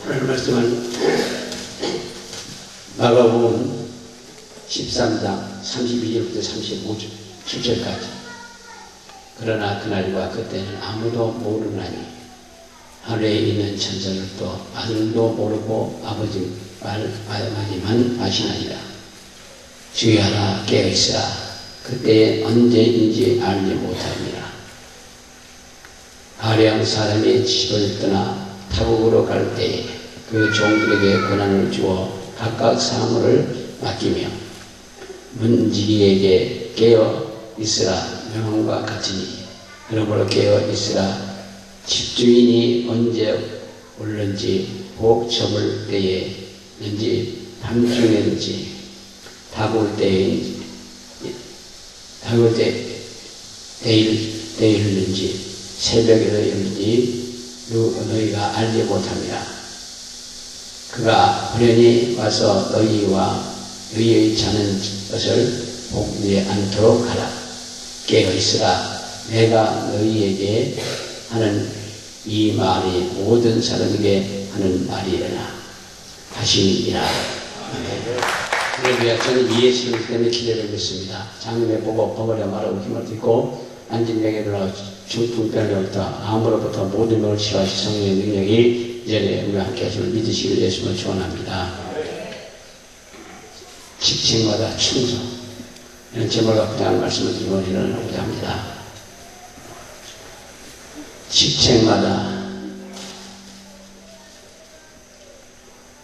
오늘 말씀은 마가복음 13장 32절부터 37절까지. 그러나 그날과 그때는 아무도 모르나니 하늘에 있는 천사들도 아들도 모르고 아버지만 아시나니라. 주의하라, 깨어있으라. 그때에 언제인지 알지 못합니다. 아뢰한 사람이 집을 떠나 타국으로 갈 때에 그 종들에게 권한을 주어 각각 사물을 맡기며 문지기에게 깨어 있으라 명함과 같으니, 그러므로 깨어 있으라. 집주인이 언제 올는지 복 접을 때에는지 밤중에는지 다굴 때일는지 새벽에도 열는지 너희가 알지 못합니다. 그가 불현이 와서 너희와 너희의 자는 것을 복리에 않도록 하라. 깨어있으라. 내가 너희에게 하는 이 말이 모든 사람에게 하는 말이라 하시니라. 그러므로 저는 예수님 때문에 기대를 했습니다. 장님의 보고 버거려 말하고 힘을 듣고 안진병에 들어가 중풍병으로부터 암으로부터 모든 것을 치유하시 성령의 능력이 이전에 우리와 함께 하심을 믿으시길 예수님을 축원합니다. 직책마다 충성, 이런 제목을 갖고 한 말씀을 드리고 일어나고자 합니다. 직책마다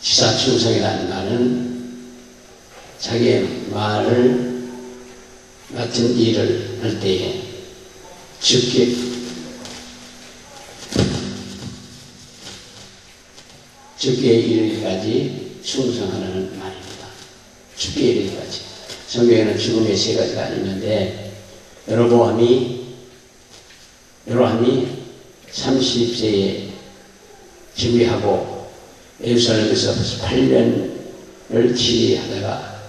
지사충성이라는 말은 자기의 말을 맡은 일을 할 때에 즉기에 이르기까지 충성하라는 말입니다. 죽기에 이르기까지. 성경에는 죽음의 세 가지가 있는데, 여로보암이 30세에 즉위하고 예루살렘에서 8년을 치리하다가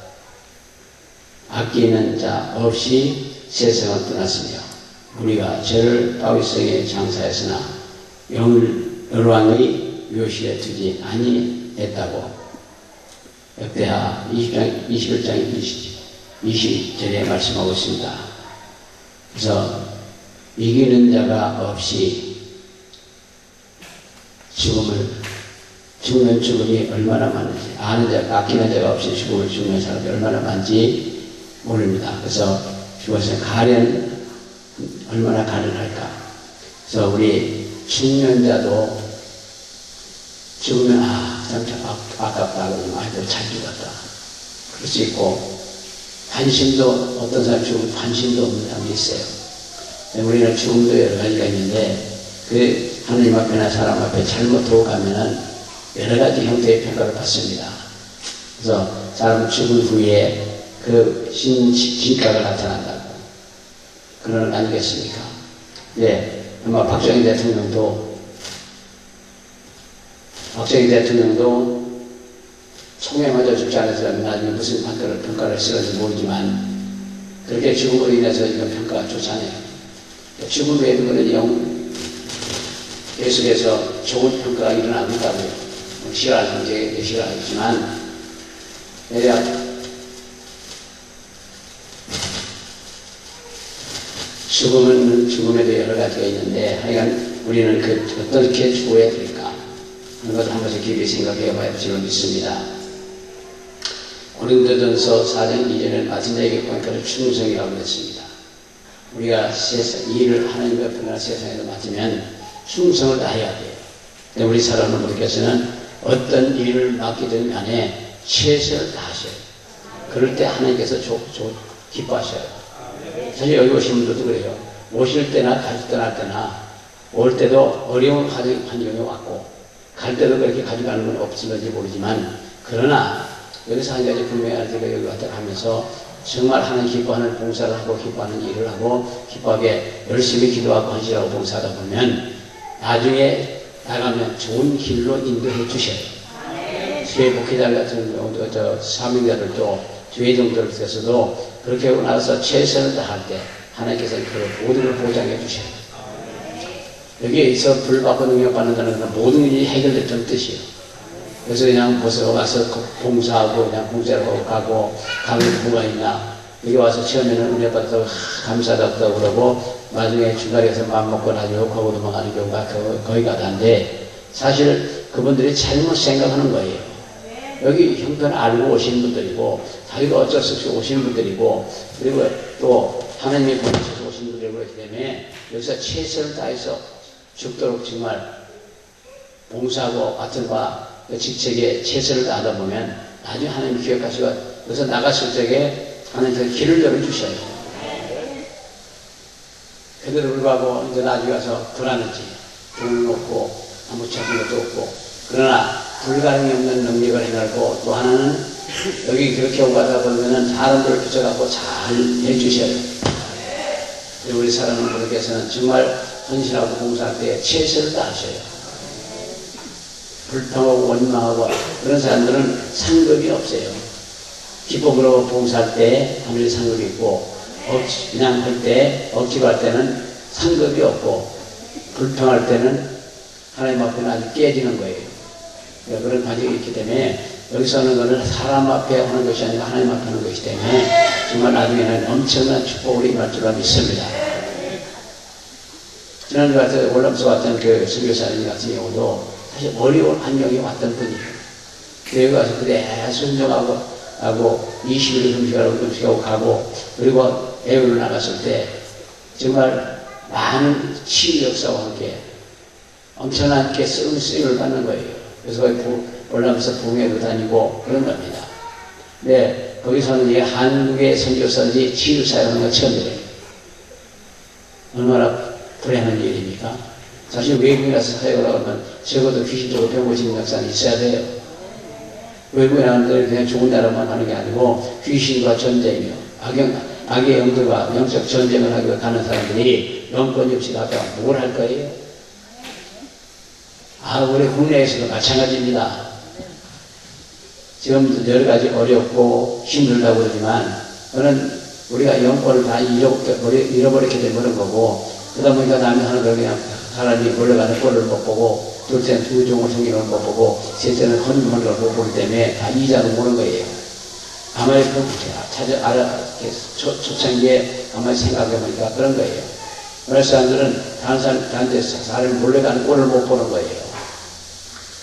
아끼는 자 없이 세상을 떠났으며, 우리가 저를 다윗성에 장사했으나 여로보암의 묘실에 두지 아니했다고 역대하 21장 20절에 말씀하고 있습니다. 그래서 이기는 자가 없이 죽는 죽음이 얼마나 많은지, 아끼는 자가 없이 죽는 사람이 얼마나 많은지 모릅니다. 그래서 죽어서 얼마나 가련할까. 그래서 우리 죽는 자도 죽으면 참 아깝다 그러면 아이들 잘 죽었다 그럴 수 있고, 관심도, 어떤 사람 죽으면 관심도 없는 사람이 있어요. 우리는 죽음도 여러 가지가 있는데, 그 하나님 앞에나 사람 앞에 잘못하고 가면은 여러 가지 형태의 평가를 받습니다. 그래서 사람 죽은 후에 그 진가가 나타난다고 그런 거 아니겠습니까? 네, 아마 박정희 대통령도 총에 맞아 죽지 않았으면 나중에 무슨 평가를 쓰는지 모르지만, 그렇게 죽음으로 인해서 이런 평가가 좋잖아요. 죽음 외에도 그런 계속해서 좋은 평가가 일어난다고요. 싫어하는 게 싫어하지만, 대략 죽음은 죽음에도 여러 가지가 있는데, 하여간 우리는 어떻게 죽어야 될까 하는 것을 한 번씩 깊이 생각해 봐야 할 줄로 믿습니다. 고린도전서 4장 2절에 맡은 자에게 권한을 충성이라고 했습니다. 우리가 일을 하나님 앞에나 세상에도 맡으면 충성을 다해야 돼요. 근데 우리 사람들께서는 어떤 일을 맡기든 간에 최선을 다하셔요. 그럴 때 하나님께서 기뻐하셔요. 사실 여기 오신 분들도 그래요. 오실 때나 떠날 때나, 올 때도 어려운 환경에 왔고, 갈 때도 그렇게 가져가는 건 없을지 모르지만, 그러나 여기서 한 가지 분명히 알 때가 여기 왔다 가면서 정말 하나님 기뻐하는 봉사를 하고 기뻐하는 일을 하고 기뻐하게 열심히 기도하고 헌신하고 봉사하다 보면 나중에 나가면 좋은 길로 인도해 주셔요. 교회 목회자 같은 사명자들도 교회종들께서도 그렇게 하고 나서 최선을 다할 때 하나님께서 그 모든 걸 보장해 주셔요. 여기에 있어 불 받고 능력 받는다는 건 모든 일이 해결됐다는 뜻이에요. 그래서 그냥 벌써 와서 봉사하고 그냥 공짜로 가고 가면 뭐가 있나. 여기 와서 처음에는 은혜 받다고 감사하다고 그러고 나중에 중간에서 마음먹고 나중에 욕하고 도망가는 경우가 거의 가다인데 사실 그분들이 잘못 생각하는 거예요. 여기 형편을 알고 오신 분들이고 자기가 어쩔 수 없이 오신 분들이고 그리고 또 하나님이 보내셔서 오신 분들이고 그렇기 때문에 여기서 최선을 다해서 죽도록 정말 봉사하고 같은 그 직책에 최선을 다하다 보면 나중에 하나님 기억하시고 그래서 나갔을 적에 하나님께서 길을 열어주셔요. 그대로 불구하고 이제 나중에 가서 불안하지. 돈은 없고 아무 찾은 것도 없고 그러나 불가능이 없는 능력을 해내고 또 하나는 여기 그렇게 오고 가다 보면은 사람들을 붙여갖고 잘 해주셔요. 우리 사랑하는 분들께서는 정말 헌신하고 봉사할 때 최선을 다하셔요. 불평하고 원망하고 그런 사람들은 상급이 없어요. 기쁨으로 봉사할 때 하늘의 상급이 있고 그냥 할 때 억지로 할 때는 상급이 없고 불평할 때는 하나님 앞에는 아주 깨지는 거예요. 그런 과정이 있기 때문에 여기서 하는 것은 사람 앞에 하는 것이 아니라 하나님 앞에 하는 것이기 때문에 정말 나중에는 엄청난 축복을 임할 줄로 믿습니다. 지난주 같은 월남서 왔던 그 선교사님 같은 경우도 사실 어려운 환경에 왔던 분이에요. 여기 가서 그래 순종하고 20일 금식하고 가고 그리고 애우를 나갔을 때 정말 많은 치유 역사와 함께 엄청난 쓰임을 받는 거예요. 그래서 올라가면서 부흥회도 다니고 그런 겁니다. 네, 거기서는 이게 한국의 선교사들이 치유 사역하는 거 처음이에요. 얼마나 불행한 일입니까? 사실 외국에 가서 사역을 하면 적어도 귀신적으로 병고신 역사는 있어야 돼요. 외국에 나가는데 그냥 좋은 나라만 하는 게 아니고 귀신과 전쟁이요. 악의 영들과 영적 전쟁을 하기 위해 가는 사람들이 영권이 없이 갔다가 뭘 할 거예요? 우리 국내에서도 마찬가지입니다. 지금 여러 가지 어렵고 힘들다고 그러지만 그는 우리가 영권을 다 잃어버렸기 때문에 그런 거고 그러다 보니까 남이 하는 걸 그냥 사람이 몰려가는 꼴을 못 보고 둘째는 두 종을 섬기는 걸 못 보고 셋째는 헌금하는 걸 못 보기 때문에 다 이자로 보는 거예요. 가만히 초창기에 가만히 생각해보니까 그런 거예요. 어느 사람들은 다른 사람이 몰려가는 꼴을 못 보는 거예요.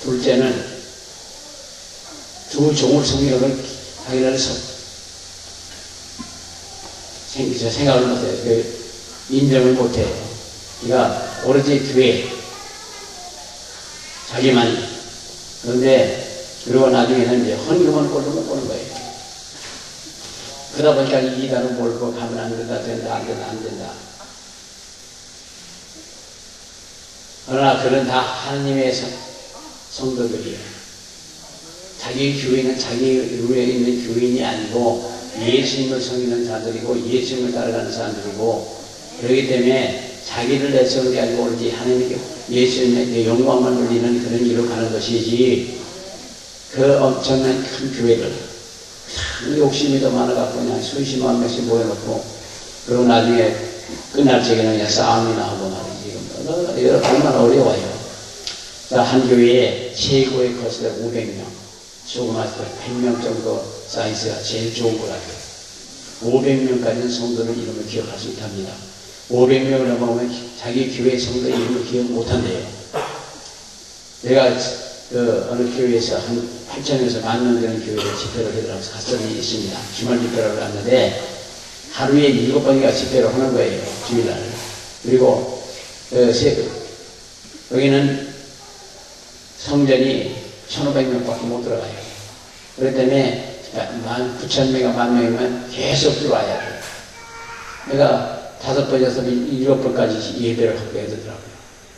둘째는 두 종을 섬기는 걸 자기는 생각을 못해요. 인정을 못해요. 그러니까 오로지 교회 자기만이. 그런데 그리고 나중에는 이제 헌금하는 꼴도 못 보는 거예요. 그러다 보니까 이단은 몰고 가면 안 된다, 된다, 안 된다, 안 된다. 그러나 그런 다 하나님의 성도들이에요. 자기 교회는 자기 룰에 있는 교인이 아니고 예수님을 섬기는 자들이고 예수님을 따라가는 사람들이고 그렇기 때문에 자기를 내세우는 게 아니고 오로지 하나님께 예수님의 영광만 돌리는 그런 일로 가는 것이지 그 엄청난 큰 교회를 참 욕심이 더 많아갖고 그냥 수십만 명씩 모여놓고 그리고 나중에 끝날 적에는 그냥 싸움이 나오고 말이지. 얼마나 어려워요. 한 교회에 최고의 거스가 500명, 조그마한 100명 정도 사이즈가 제일 좋은 것 같아요. 500명까지는 성도를 이름을 기억할 수 있답니다. 500명을 넘어오면 자기 교회 성도 이름을 기억 못한대요. 내가 어느 교회에서 한 8천에서 10,000명 되는 교회에 집회를 하더라고요. 갔던 일이 있습니다. 주말 집회를 갔는데 하루에 7번인가 집회를 하는 거예요. 주일날. 그리고 여기는 성전이 1,500명밖에 못 들어가요. 그렇기 때문에 9,000명이나 10,000명이면 계속 들어와야 돼요. 내가 5번에서 7번까지 예배를 하고 해야 되더라고요.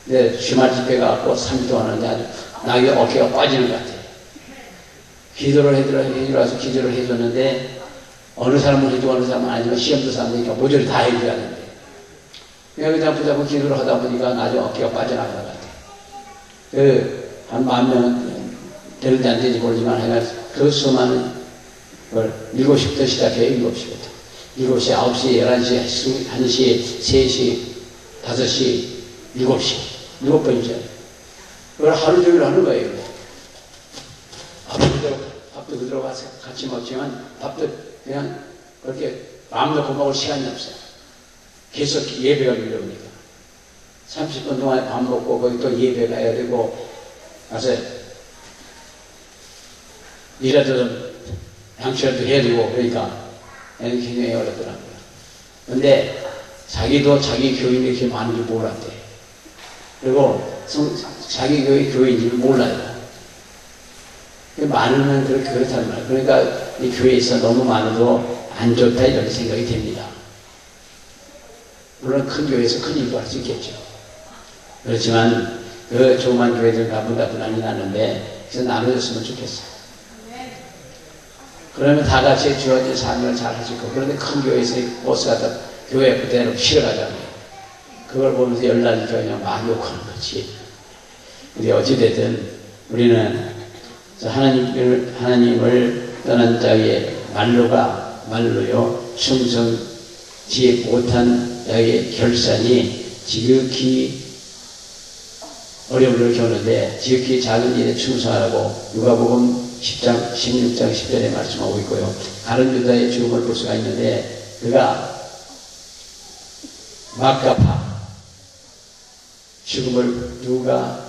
근데 주말 집회가 갖고 3주 동안 하는데 아주 나에게 어깨가 빠지는 것 같아요. 기도를 해주라서 기도를 해줬는데 어느 사람은 해주고 어느 사람은 아니지만 시험도 사람이니까 모조리 다 해줘야 되는데 내가 그냥 붙잡고 기도를 하다 보니까 나중에 어깨가 빠져나가는 것 같아요. 한 10,000명은 되는지 안 되는지 모르지만 하여간 그 수많은 걸 7시부터 시작해요. 7시부터. 7시, 9시, 11시, 1시, 3시, 5시, 7시. 7번이죠. 그걸 하루 종일 하는 거예요. 밥도 그대로 가서 같이 먹지만 밥도 그냥 그렇게 마음 놓고 먹을 시간이 없어요. 계속 예배가 밀려오니까 30분 동안 밥 먹고 거기 또 예배가 해야 되고 가서 일하도 좀 양치라도 해야 되고 그러니까 굉장히 어렵더라고요. 근데 자기도 자기 교인이 이렇게 많은 줄 몰랐대. 그리고 자기 교인인 줄 몰라요. 많으면 그렇다는 말이에요. 그러니까 이 교회에 있어 너무 많아도 안 좋다 이런 생각이 됩니다. 물론 큰 교회에서 큰 일도 할 수 있겠죠. 그렇지만 그 조그만 교회들 가보다 분란이 나는데 그래서 나눠졌으면 좋겠어요. 그러면 다 같이 주어진 사명을 잘 하실 거고. 그런데 큰 교회에서 버스 갖다 교회 그대로 실어가잖아요. 그걸 보면서 열나니까 그냥 막 욕하는 거지. 근데 어찌됐든 우리는 하나님을 떠난 자의 말로요 충성지 못한 자의 결산이 지극히 어려움을 겪는데 지극히 작은 일에 충성하라고 누가복음 10장 16장 10절에 말씀하고 있고요. 다른 유다의 죽음을 볼 수가 있는데 그가 막가파 죽음을 누가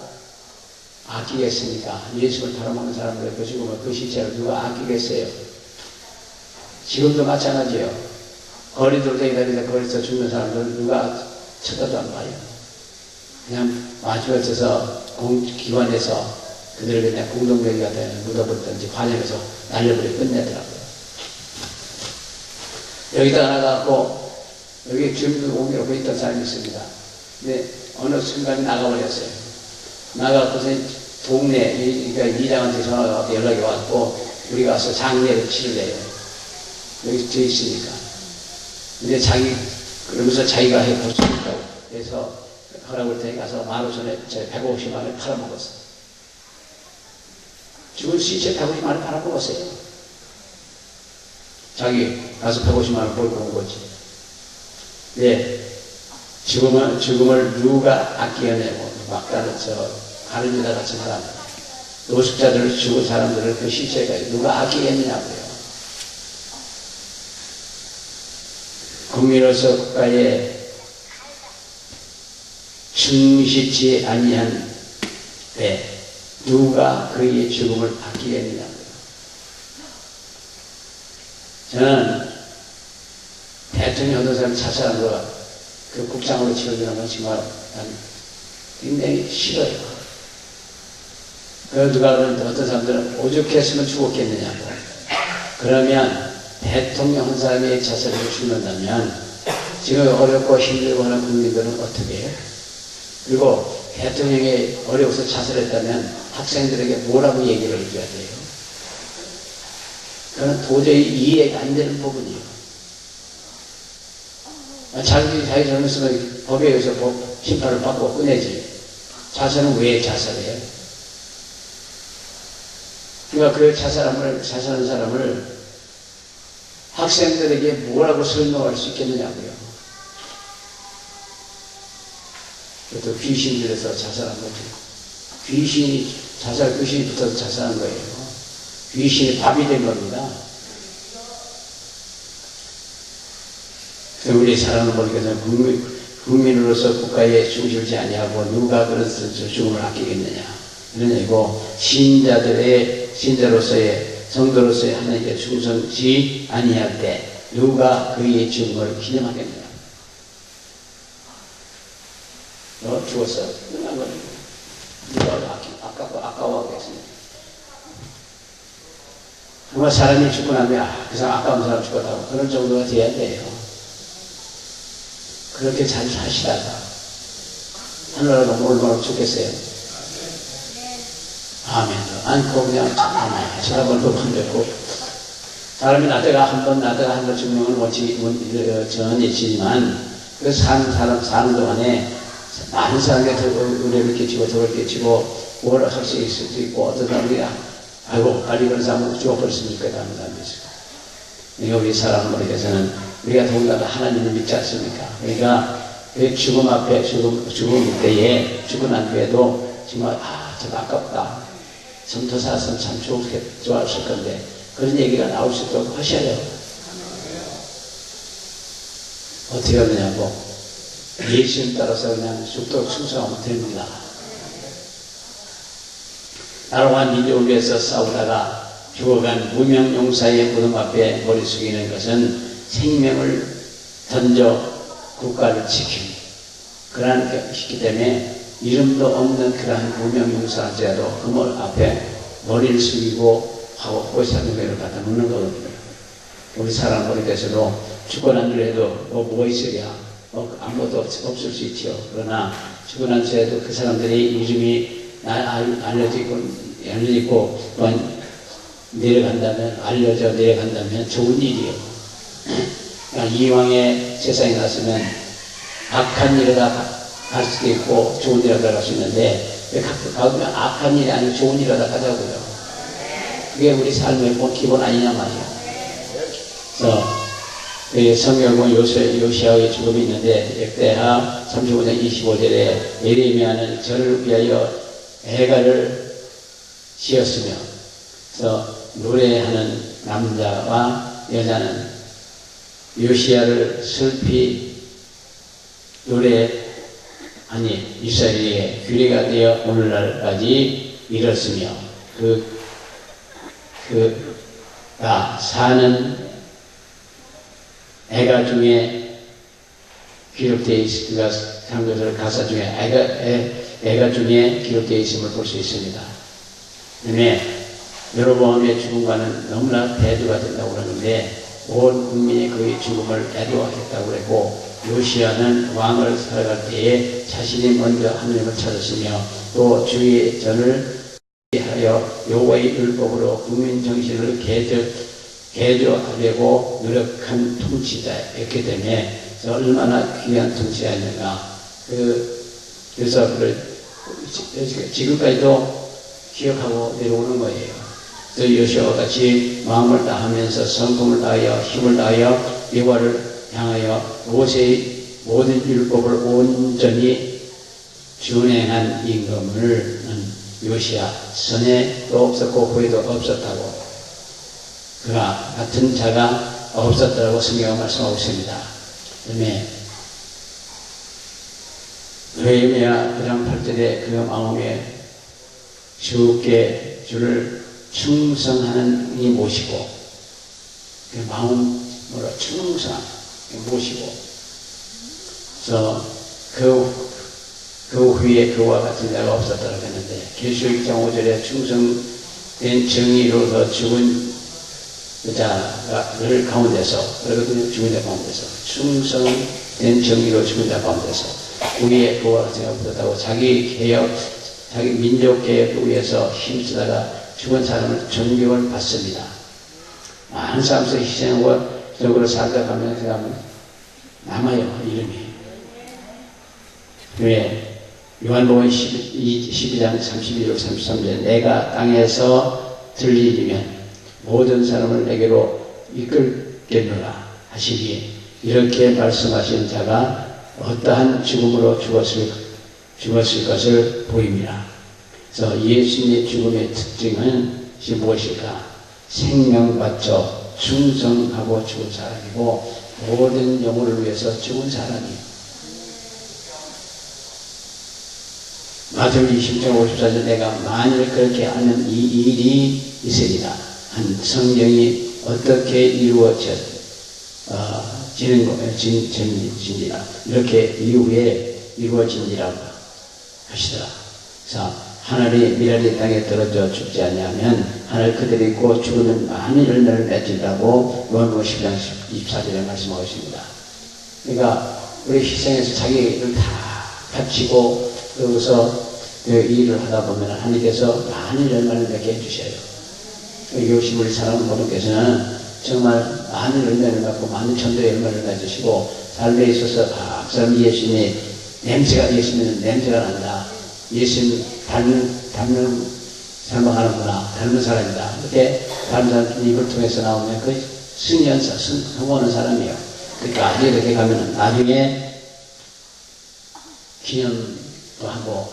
아끼겠습니까? 예수를 팔아먹는 사람들 그 죽음을 그 시체를 누가 아끼겠어요? 지금도 마찬가지예요. 거리들도 기다리다 거리에서 죽는 사람들 누가 쳐다도 안 봐요. 그냥 마주쳐서 공기관에서 그들을 그냥 공동묘지 같은 묻어버리든지 관역에서 날려버려 끝내더라고요. 여기다 하나 갖고 여기 주민들 옮기려고 있던 사람이 있습니다. 근데 어느 순간에 나가버렸어요. 나가고서 동네 그러니까 이장한테 전화가 와서 연락이 왔고 우리가 와서 장례를 치르래요. 여기 돼 있으니까. 근데 그러면서 자기가 해볼 수 있다고 그래서 허락을 테니 가서 15,000원에 150만 원을 팔아먹었어요. 죽은 시체 150만 원을 팔아먹었어요. 자기 가서 150만 원 벌고 온 거지. 네. 죽음을 누가 아끼어내고 막다른 가는 유다 같은 사람, 노숙자들 죽은 사람들을 그 시체가 누가 아끼겠느냐고요. 국민으로서 국가에 충실치 아니한 때 누가 그의 죽음을 아끼겠느냐고요. 저는 대통령 어떤 사람이 자살한 거 그 국장으로 치러주는 건 정말 굉장히 싫어요. 그래서 누가 그러는데 어떤 사람들은 오죽했으면 죽었겠느냐고. 그러면 대통령 한 사람이 자살해서 죽는다면 지금 어렵고 힘들고 하는 국민들은 어떻게 해요? 그리고 대통령이 어려워서 자살했다면 학생들에게 뭐라고 얘기를 해줘야 돼요? 그건 도저히 이해가 안 되는 부분이에요. 자기 잘못했으면 법에 의해서 심판을 받고 끝내지. 자살은 왜 자살해요? 그러니까 그 자살한 사람을 학생들에게 뭐라고 설명할 수 있겠느냐고요. 그것도 귀신 들여서 자살한 거죠. 귀신이 붙어서 자살한 거예요. 귀신이 밥이 된 겁니다. 우리 사랑하는 분께서는 국민으로서 국가에 충실지 아니하고 누가 그런 죽음을 아끼겠느냐. 이런 얘기고, 신자로서의, 성도로서의 하나님께 충성지 아니할 때 누가 그의 죽음을 기념하겠느냐. 너 죽었어. 끝난 거는 누가 아까워하겠습니까? 정말 사람이 죽고 나면 그 사람 아까운 사람 죽었다고 그런 정도가 돼야 돼요. 그렇게 잘 사시다가 하늘나라 너무 얼마나 좋겠어요. 아멘. 안고 그냥 사람을 덮어내고 사람이 나다가 한 번 죽는 건 전이지만 그 사는 동안에 많은 사람에게 은혜를 끼치고 덕을 끼치고 뭘 할 수 있을 수도 있고 어떤 사람이 아이고 빨리 그런 사람은 죽어버렸으면 좋겠다 하는 사람이 있어요. 그러니까 우리 사랑하는 분께서는 우리가 더군다나 하나님을 믿지 않습니까? 그러니까 그 죽음 앞에 죽음 때에 죽고 난 뒤에도 정말 저거 아깝다. 좀 더 살았으면 참 좋았을 건데 그런 얘기가 나올 수 있도록 하셔요. 어떻게 하느냐고. 예수님 따라서 그냥 죽도록 충성하면 됩니다. 나라와 민족을 위해서 싸우다가 죽어간 무명용사의 무덤 앞에 머리 숙이는 것은 생명을 던져 국가를 지킵니다. 그러한 것이기 때문에 이름도 없는 그러한 무명용사한테도 그 머리 앞에 머리를 숙이고 하고 호시하는 것을 갖다 놓는 거거든요. 우리 사람 머리에서도 죽고 난 뒤에도 뭐 있으랴 아무것도 없을 수 있죠. 그러나 죽고 난 뒤에도 그 사람들이 이름이 알려져 있고 알려져 내려간다면 좋은 일이에요. 그러니까 이왕에 세상에 났으면 악한 일에다 갈 수도 있고 좋은 일에다 갈 수 있는데 왜 가끔 악한 일이 아니고 좋은 일에다 가자고요. 그게 우리 삶의 기본 아니냐 말이에요. 그래서 성경은 요시아의 죽음이 있는데 역대하 35장 25절에 예레미야는 저를 위하여 애가를 지었으며 그래서 노래하는 남자와 여자는 요시아를 슬피 이스라엘의 규례가 되어 오늘날까지 이뤘으며 그가 사는 애가 중에 기록되어 있으니까 한국에서 가사 중에 애가 중에 기록되어 있음을 볼 수 있습니다. 그다음에 여로보암의 죽음과는 너무나 대조가 된다고 그러는데 온 국민이 그의 죽음을 애도하겠다고 그랬고 요시아는 왕을 살아갈 때에 자신이 먼저 하나님을 찾았으며 또 주의 전을 하여 여호와의 율법으로 국민 정신을 개조하려고 노력한 통치자였기 때문에 얼마나 귀한 통치자였는가. 그래서 지금까지도 기억하고 내려오는 거예요. 또 요시아와 같이 마음을 다하면서 성품을 다하여 힘을 다하여 여호와를 향하여 모세의 모든 율법을 온전히 준행한 임금을 요시아 전에도 없었고 후에도 없었다고 그가 같은 자가 없었다고 성경은 말씀하고 있습니다. 그다음에 느헤미야 9장 8절에 그 마음에 주께 주를 충성하는 이 모시고 그 마음으로 충성 모시고 그래서 그 후에 그와 같은 자가 없었다고 했는데 계시록 2장 5절에 충성된 정의로서 죽은 자를 가운데서 그러거든요. 죽은 자 가운데서 충성된 정의로 죽은 자 가운데서 우리의 그와 같은 자가 없었다고 자기 개혁 자기 민족 개혁을 위해서 힘쓰다가 죽은 사람을 존경을 받습니다. 많은 사람들이 희생하고 적으로 살다 가면 그 사람은 남아요. 이름이. 왜? 요한복음 12장 31절 33절 내가 땅에서 들리면 모든 사람을 내게로 이끌겠노라 하시기에 이렇게 말씀하신 자가 어떠한 죽음으로 죽었을 것을 보입니다. 그래서 예수님의 죽음의 특징은 무엇일까? 생명 바쳐 충성하고 죽은 사람이고 모든 영혼을 위해서 죽은 사람이에요. 마태복음 20장 54절 내가 만일 그렇게 하는 이 일이 있으리라 한 성경이 어떻게 이루어지는 진지라 이렇게 이후에 이루어진지라고 하시더라. 그래서 하늘이 미랄이 땅에 떨어져 죽지 않냐면 하늘 그대로 있고 죽으면 많은 열매를 맺힌다고 요한복음 10장 24절에 말씀하고 있습니다. 그러니까 우리 희생해서 자기 일을 다 바치고 그러고서 이 일을 하다 보면 하나님께서 많은 열매를 맺게 해주셔요. 요시 우리 사랑하는 분께서는 정말 많은 열매를 맺고 많은 전도의 열매를 맺으시고 삶에 있어서 그 사람 예수님의 예수님은 냄새가 난다. 예수님 닮는 삶을 닮은 사람이다. 이렇게 다른 사람 입을 통해서 나오면 그 승리한사, 성공하는 사람이에요. 그러니까 아직 이렇게 가면은 나중에 기념도 하고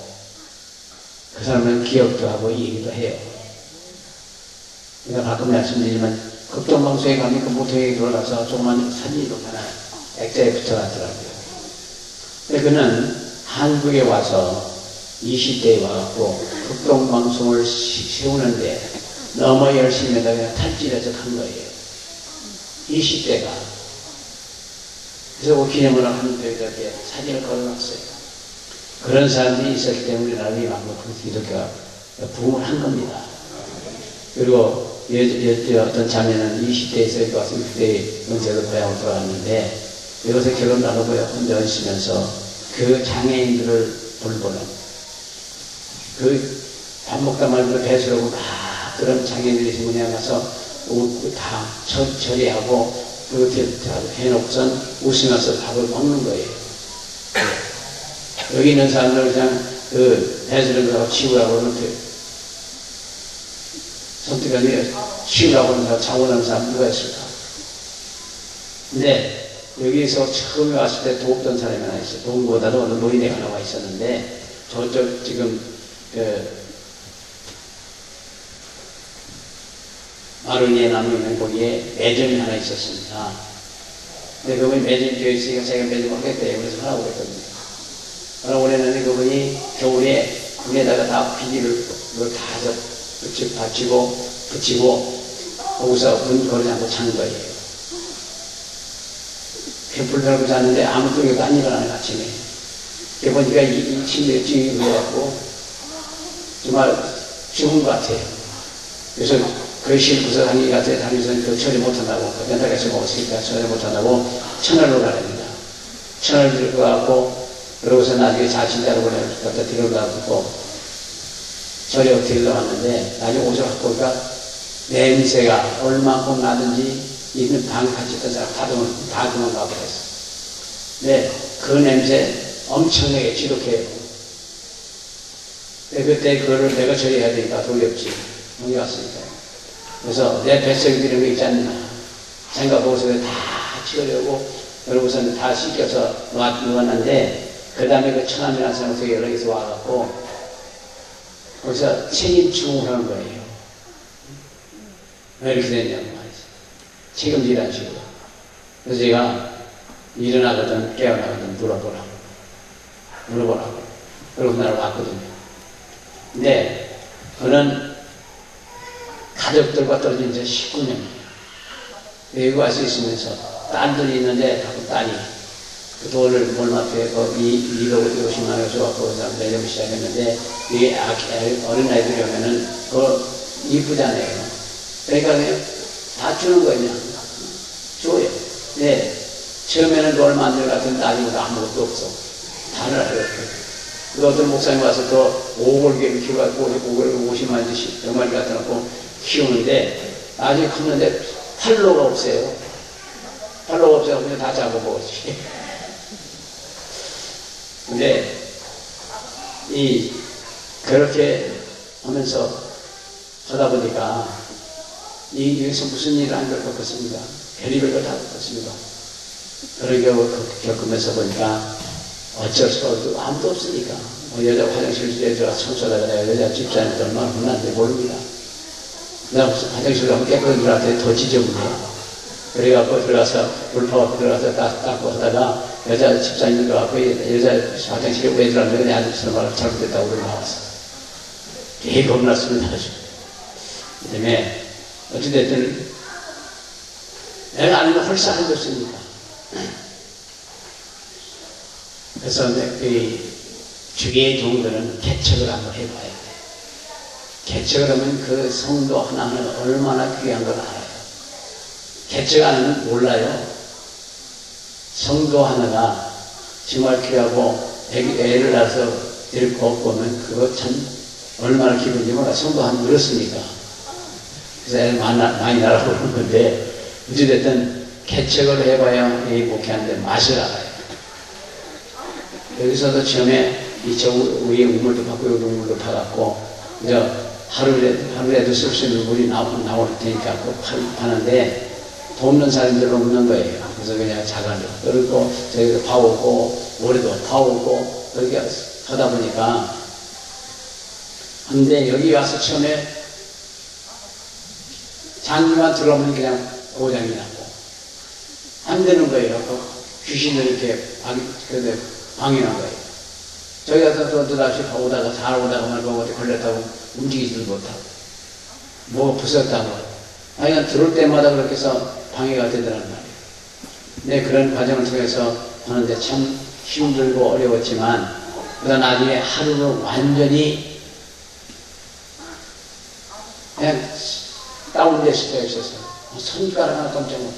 그 사람은 기억도 하고 이 얘기도 해요. 제가 가끔 말씀드리지만 극동방송에 가면 그 모퉁이에 들어가서 조그만 사진이 하나 액자에 붙여놨더라고요. 근데 그는 한국에 와서 20대에 와갖고 극동방송을 세우는데 너무 열심히 해서 그냥 탈진해서 간 거예요. 20대가. 그래서 그 기념을 하는데 이렇게 사진을 걸어놨어요. 그런 사람들이 있었기 때문에 우리나라의 만국 기독교가 부흥을 한 겁니다. 그리고 어떤 자매는 20대에서 와서 6대 연세로 고향을 돌아갔는데 여기서 결혼 나누고 혼자 있으면서 그 장애인들을 돌보는 그 밥 먹다 말고 배수하고 막 그런 장애인들이 문에 가서 다 처리하고 그렇게 해놓고선 웃으면서 밥을 먹는 거예요. 여기 있는 사람들 그냥 그 배수를 하고 치우라고 그러면 선택하니 치우라고 하면서 자원하는 사람 누가 있을까? 근데 여기서 처음에 왔을 때 도읍던 사람이 하나 있어요. 도움보다도 어느 노인네가 나와 있었는데 저쪽 지금 마을 위에 남아있는 거기에 매점이 하나 있었습니다. 근데 그분이 매점이 되어 있으니까 제가 매점 하겠대요. 그래서 하라고 그랬거든요. 하라고 그랬는데 그분이 겨울에 문에다가 다 비닐을 다 붙이고 거기서 문 걸지 않고 자는 거예요. 벽불 달고 자는데 아무 소리가 안 일어나는 아침에. 그래 보니까 이 침대에 찌게 누워갖고 정말 죽은 것 같아요. 그래서 그 실구서 다니기 같아 다니면서 그 처리 못한다고, 그 멘탈에서 먹었으니까 처리 못한다고 천안으로 가랍니다. 천안을 들고 가고, 그러고서 나중에 자신자로 갖다 들어가고, 처리 어떻게 들어갔는데, 나중에 옷을 갖고 오니까 냄새가 얼마큼 나든지 있는 방 같이 있던 사람 다 도망가 버렸어. 근데 그 냄새 엄청나게 지독해요. 근데 그때 그거를 내가 처리해야 되니까 돈이 없지. 돈이 왔으니까. 그래서 내 뱃속에 들은 거 있지 않나. 생각 보고서 다 치우려고, 그러고서는 다 씻겨서 놓았는데, 그 다음에 그 천암이라는 사람이 되게 연락해서 와갖고, 거기서 책임 추궁을 하는 거예요. 왜 이렇게 됐냐고 말이죠. 책임지라는 식으로. 그래서 제가 일어나거든, 깨어나거든, 물어보라고. 그러고 나를 왔거든요. 근데, 그는 가족들과 떨어진 지 19년이에요. 여기 와서 있으면서 딸들이 있는데 자꾸 딸이 그 돈을 몰마트에 250만 원 줘갖고 내려오기 시작했는데 이게 어린아이들이 오면은 그거 이쁘잖아요. 그러니까 그냥 다 주는 거예요. 그냥 줘요. 네. 처음에는 뭘 만들 같은 딸이고 아무것도 없어. 다를 이렇게. 그 어떤 목사님 와서 또 5월개를 키워갖고 50만 원씩 병마리 갖다 놓고 키우는데 나중에 컸는데 팔로가 없어요. 팔로가 없어서 그냥 다 잡아먹었지. 근데 그렇게 하면서 하다 보니까 여기서 무슨 일을 안 겪었습니까? 별의별 걸 다 겪었습니다. 그런 경우 겪으면서 보니까 어쩔 수가 없고 아무도 없으니까 여자 화장실에 들어가서 청소하다가 여자 집사님들 얼마나 혼났는지 모릅니다. 나 화장실 가면 깨끗한 줄 알았더니 더 지저분해. 그래갖고 들어가서 불파갖고 들어가서 닦고 하다가 여자 집사님들 가갖고 여자 화장실에 왜 들어갔는데 내 아들 말을 잘못했다고 그러고 나왔어. 되게 겁났습니다. 그 다음에 어찌됐든 내가 아니면 헐싹 해줬으니까. 그래서 주위의 종들은 개척을 한번 해봐야 돼. 개척을 하면 그 성도 하나하나가 얼마나 귀한 걸 알아요. 개척 안 하면 몰라요. 성도 하나가 정말 귀하고 애를 낳아서 데리고 오면 그거 참 얼마나 기쁜지 몰라. 성도 한 늘었으니까. 그래서 애를 많이 낳으라고 그러는 건데 어찌됐든 개척을 해봐야 이 목회하는데 맛을 알아요. 여기서도 처음에 저 위에 우물도 받고 여기 우물도 파갖고 이제 하루에도 쓸 수 있는 물이 나올 테니까 파는데 돈 없는 사람들로 없는 거예요. 그래서 그냥 자갈로 그리고 저기서 파오고 모래도 파오고 그렇게 하다 보니까 근데 여기 와서 처음에 장기만 들어오면 그냥 고장이 나고 안 되는 거예요. 그 귀신을 이렇게 방해한 거예요. 저희가 또 다시 오다가 잘 오다가 말고 어디 걸렸다고 움직이지도 못하고 뭐 부쉈다고 아니 들어올 때마다 그렇게 해서 방해가 되더란 말이에요. 네, 그런 과정을 통해서 하는데 참 힘들고 어려웠지만 그러다 나중에 하루는 완전히 그냥 다운됐을 때가 있었어요. 손가락 하나 깜짝 못해.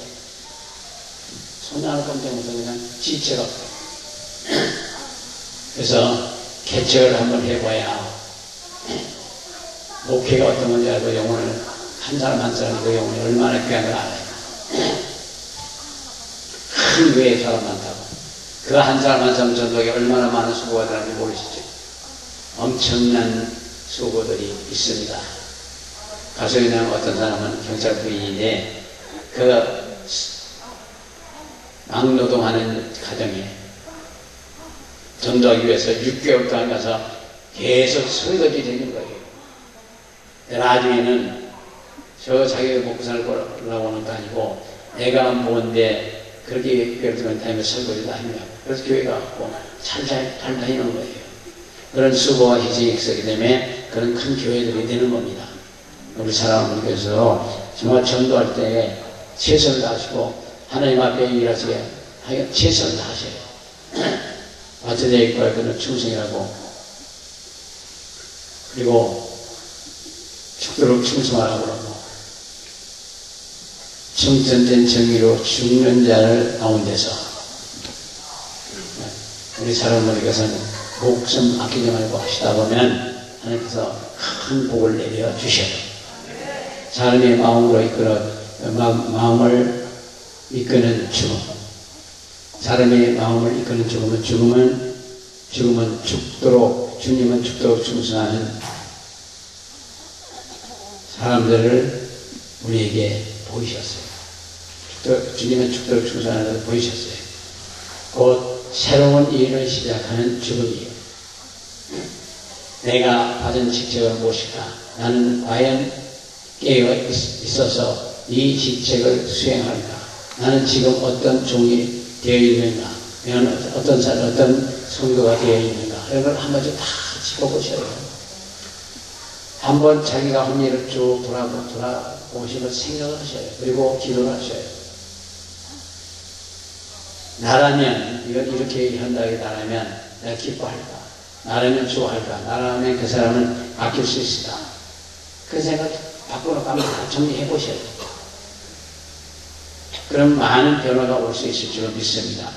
손 하나 깜짝 못해. 그냥 지체가 없어요. 그래서 개척을 한번 해봐야 목회가 어떤 건지 알고 영혼을 한 사람 한 사람 그 영혼이 얼마나 귀한 걸 알아요. 큰 교회에 사람 많다고. 그 한 사람 한 사람 전도에 얼마나 많은 수고가 들었는지 모르시죠? 엄청난 수고들이 있습니다. 가수인은 어떤 사람은 경찰 부인인데 그 막노동하는 가정에 전도하기 위해서 6개월 동안 가서 계속 설거지 되는 거예요. 나중에는 저 자기가 먹고 살라고 하는 것도 아니고 내가 뭔데 그렇게 6개월 동안 다니면서 설거지도 하며 그래서 교회 가고 잘 다니는 거예요. 그런 수고와 희생이 있었기 때문에 그런 큰 교회들이 되는 겁니다. 우리 사랑하는 정말 전도할 때 최선을 다하시고 하나님 앞에 일하시게 하여 최선을 다하셔요. 마태복음 있고 그는 충성이라고 그리고 죽도록 충성하라고 그러고 충전된 정의로 죽는 자를 가운데서 우리 사랑하는 목숨 아끼지 말고 하시다 보면 하나님께서 큰 복을 내려 주셔요. 사람의 마음으로 마음을 이끄는 죽음. 사람의 마음을 이끄는 죽음은 죽도록, 주님은 죽도록 충성하는 사람들을 우리에게 보이셨어요. 주님은 죽도록 충성하는 것을 보이셨어요. 곧 새로운 일을 시작하는 죽음이에요. 내가 받은 직책을 무엇일까? 나는 과연 깨어 있어서 이 직책을 수행할까? 나는 지금 어떤 종이 되어 있는가? 어떤 성도가 되어 있는가? 이런 걸 한 번씩 다 짚어보셔요. 한번 자기가 한 일을 쭉 돌아보시고 생각을 하셔요. 그리고 기도를 하셔요. 나라면, 이걸 이렇게 한다고 나라면 내가 기뻐할까? 나라면 좋아할까? 나라면 그 사람을 아낄 수 있을까? 그 생각 바꿔놓고 한번 다 정리해 보셔요. 그럼 많은 변화가 올 수 있을 줄 믿습니다.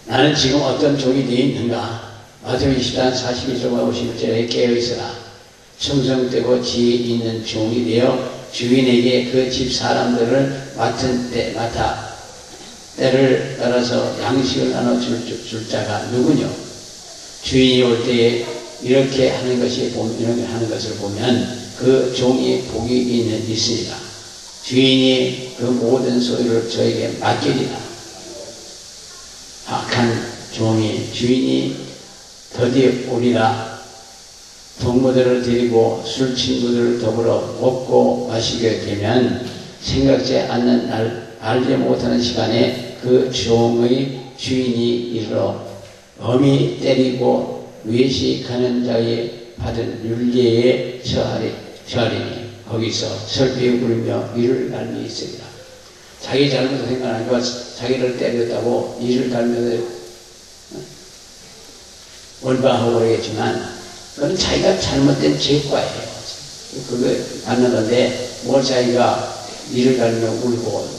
나는 지금 어떤 종이 되어 있는가? 마태복음 20장 42절과 51절에 깨어있으라. 충성되고 지혜 있는 종이 되어 주인에게 그 집 사람들을 맡은 때를 따라서 양식을 나눠줄 자가 누구뇨? 주인이 올 때에 이렇게 하는 것을 보면 그 종이 복이 있으리라. 주인이 그 모든 소유를 저에게 맡기리라. 악한 종이 주인이 더디 오리라. 동무들을 데리고 술 친구들을 더불어 먹고 마시게 되면 생각지 않는 알지 못하는 시간에 그 종의 주인이 이르러 엄히 때리고 외식하는 자의 받은 율례에 처하리니 거기서 설피 울며 이를 갈미 있으리라. 자기 잘못을 생각하니까 자기를 때렸다고 이를 갈면서 원방하고 그러겠지만 그건 자기가 잘못된 죄과예요. 그거 받는 건데 뭘 자기가 이를 갈며 울고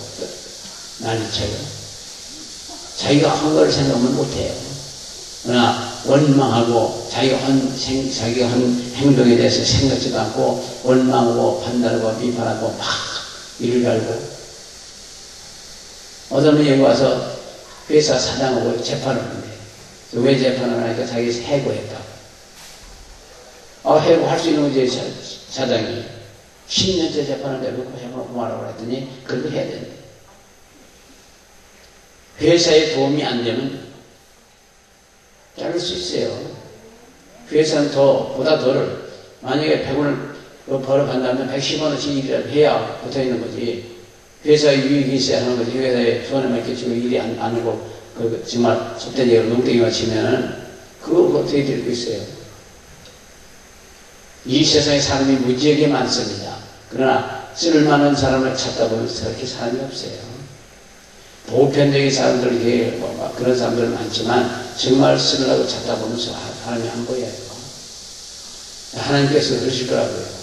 난리쳐요. 자기가 한 걸 생각하면 못해요. 그러나 원망하고 자기가 한 행동에 대해서 생각지도 않고 원망하고 판단하고 비판하고 막 이를 갈고 어떤 분이 여기 와서 회사 사장하고 재판을 하는데 왜 재판을 하니까 자기 해고했다고. 해고할 수 있는 거지 사장이 10년째 재판을 내고 재판을 그만하라고 했더니 그렇게 해야 된대. 회사에 도움이 안 되면 자를 수 있어요. 회사는 보다 더를 만약에 100원을 그 벌어간다면 110원어치 일을 해야 붙어 있는 거지. 회사에 유익이 있어야 하는 거지. 회사에 손해만 끼치고 일이 안 하고, 정말 속된 얘기로 농땡이만 치면은, 그거 어떻게 들고 있어요? 이 세상에 사람이 무지하게 많습니다. 그러나 쓸만한 사람을 찾다 보면 그렇게 사람이 없어요. 보편적인 사람들, 이렇게 그런 사람들은 많지만 정말 쓰려고 찾다 보면 사람이 안 보여요. 하나님께서 그러실 거라고요.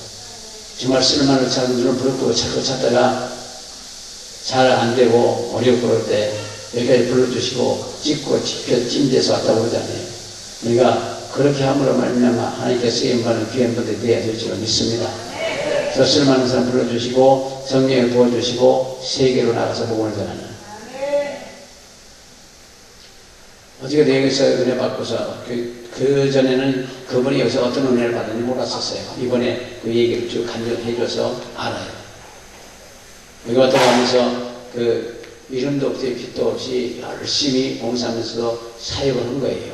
정말 쓸만한 사람들은 부럽고 찾다가 잘 안 되고 어렵고 그럴 때 여기까지 불러주시고 찍고 찜대서 왔다고 그러잖아요. 그러니까 그렇게 함으로 말미암아 하나님께서 쓰임받는 귀한 분들이 되어야 될 줄 믿습니다. 그래서 쓸만한 사람 불러주시고 성령을 부어주시고 세계로 나가서 복음을 전하는. 어떻게 여기서 은혜 받고서 그 전에는 그분이 여기서 어떤 은혜를 받았는지 몰랐었어요. 이번에 그 얘기를 쭉 간증해줘서 알아요. 여기 왔다 가면서 이름도 없이 빛도 없이 열심히 봉사하면서도 사역을 한 거예요.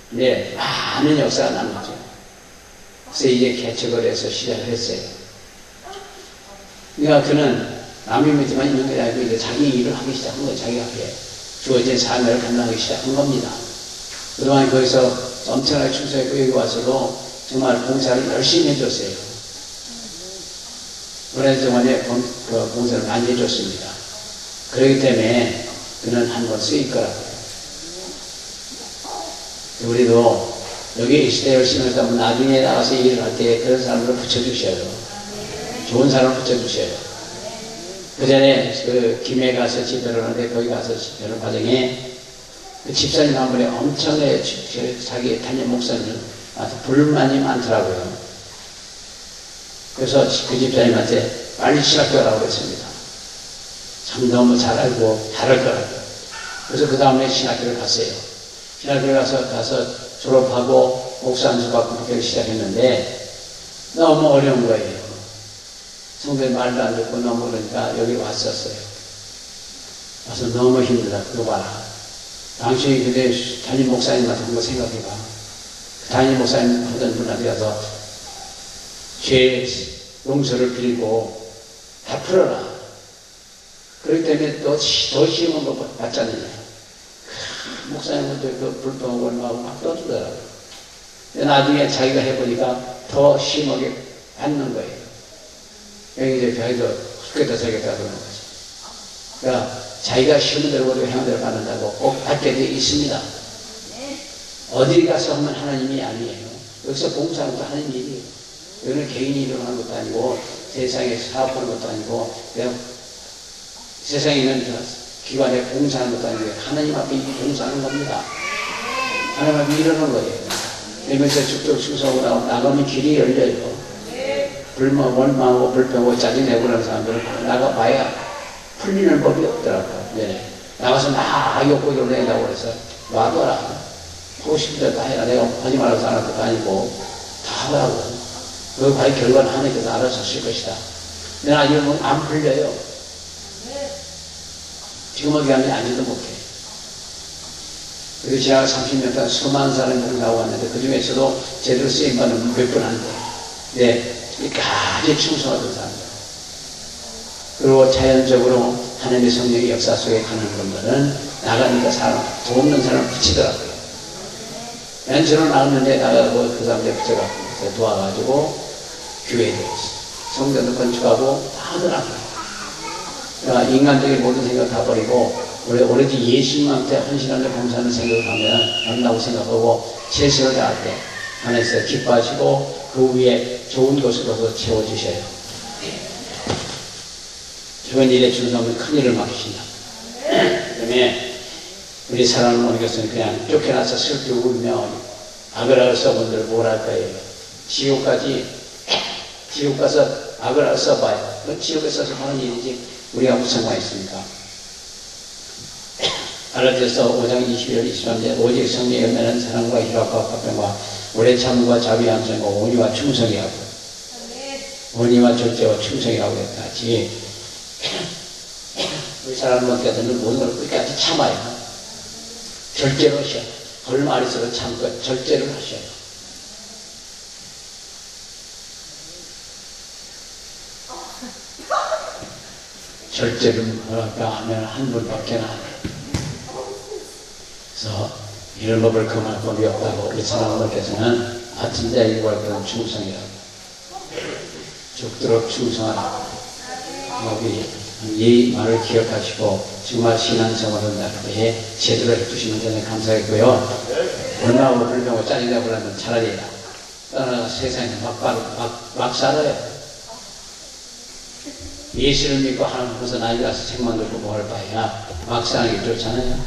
근데 많은 역사가 남았죠. 그래서 이제 개척을 해서 시작을 했어요. 그러니까 그는 남의 밑에만 있는 게 아니고 이제 자기 일을 하기 시작한 거예요. 자기가 주어진 사명을 감당하기 시작한 겁니다. 그동안 거기서 엄청나게 충성했고 여기 와서도 정말 봉사를 열심히 해줬어요. 오랜 동안에 봉사를 많이 해줬습니다. 그렇기 때문에 그는 한번 쓰일 거라고요. 우리도 여기 있을 때 열심히 하다 보면 나중에 나가서 일을 할 때 그런 사람들을 붙여주셔요. 좋은 사람을 붙여주셔요. 그 전에 김해 가서 집회를 하는데 거기 가서 집회를 과정에 그 집사님 한 분이 엄청나게 자기 담임 목사님 아주 불만이 많더라고요. 그래서 그 집사님한테 빨리 신학교라고 했습니다. 참 너무 잘 알고 잘할 거라고요. 그래서 그 다음에 신학교를 갔어요. 신학교를 가서 졸업하고 목사 안수받고 그렇게 시작했는데 너무 어려운 거예요. 성도님 말도 안 듣고 너무 그러니까 여기 왔었어요. 와서 너무 힘들다. 그거 봐라. 당신이 근데 담임 목사님한테 한번 생각해봐. 담임 목사님 하던 분한테 가서 죄 용서를 빌고 다 풀어라. 그렇기 때문에 더 심한 거 받잖아요. 목사님한테 불평하고 얼마하고 막 떠주더라고요. 나중에 자기가 해보니까 더 심하게 받는 거예요. 여기 이제 벽에도 죽겠다 살겠다 그러는 거지. 그러니까 자기가 쉬운 대로 그리고 행한 대로 받는다고 꼭 받게 돼 있습니다. 어디 가서 하면 하나님이 아니에요. 여기서 봉사하는 것도 하나님 일이에요. 여기는 개인이 일어나는 것도 아니고 세상에 사업하는 것도 아니고 그냥 세상에 있는 기관에 봉사하는 것도 아니고 하나님 앞에 봉사하는 겁니다. 하나님 앞에 이러는 거예요. 그러면서 쭉쭉 충성하고 나가면 길이 열려요. 원망하고 불평하고 짜증내고 그러는 사람들은 나가봐야 풀리는 법이 없더라고요. 네. 나가서 막 욕고 욕낸다고 그래서 놔둬라. 하고 싶은 대로 다 해라. 내가 하지 말라고 하는 것도 아니고 다 하라고. 그 과연 결과는 하나님께서 알아서 하실 것이다. 내가 아니면 안 풀려요. 지금 어디 가면 앉지도 못해. 그리고 지난 30년 동안 수많은 사람이 봉사하고 왔는데 그 중에서도 제대로 쓰임받는 몇 분 안 돼. 네. 끝까지 충성하던 사람들. 그리고 자연적으로 하나님의 성령의 역사 속에 가는 분들은 나가니까 돈 없는 사람을 붙이더라고요. 연주로 나갔는데 나가고 그 사람들 붙여갖고 도와가지고 교회에 들어있어. 성전도 건축하고 다 하더라고요. 그러니까 인간적인 모든 생각 다 버리고 오로지 예수님한테 헌신하는 봉사하는 생각을 하면 한다고 생각하고 최선을 다할 때 하나님께서 기뻐하시고 그 위에 좋은 것으로서 채워주셔요. 좋은 일에 충성하면 큰 일을 맡기신다. 그 다음에 우리 사랑하는 어머니께서는 그냥 쫓겨나서 슬피 울며 악을 써본들 뭘 할 거예요. 지옥 가서 악을 써봐요. 그 지옥에 써서 하는 일이지 우리가 무슨 상관이 있습니까? 갈라디아서 5장 21절 23절 오직 성령의 열매는 사랑과 희락과 화평과 오래 참과 자비 양성과 온유와 충성이라고 온유와 절제와 충성이라고 했다지. 우리 사람 어떻게 되면 모든 걸 끝까지 참아요. 절제로 하셔요. 얼마 있어도 참고 절제를 하셔요. 절제를 할까 하면 한 분밖에 안 해요. 그래서 이런 법을 금할 법이 없다고 우리 사람들께서는 같은 자에게 구할 충성이라고 죽도록 충성하라. 우리 이 말을 기억하시고 정말 신앙생활을 한다는 때에 제대로 해주시면 저는 감사했고요. 얼마나 불평하고 짜증내고 그러면 차라리 떠나가 세상에 막 살아요. 예수를 믿고 하나님 앞에서 나이 가서 책만 들고 먹을 바에야 막 사는 게 좋잖아요.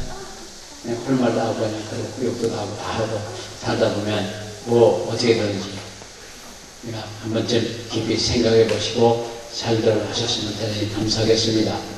그냥 홀말도 하고 그냥 구역도 하고 다 하고 살다 보면 뭐 어떻게 되는지 그러니까 한 번쯤 깊이 생각해 보시고 살도록 하셨으면 대단히 감사하겠습니다.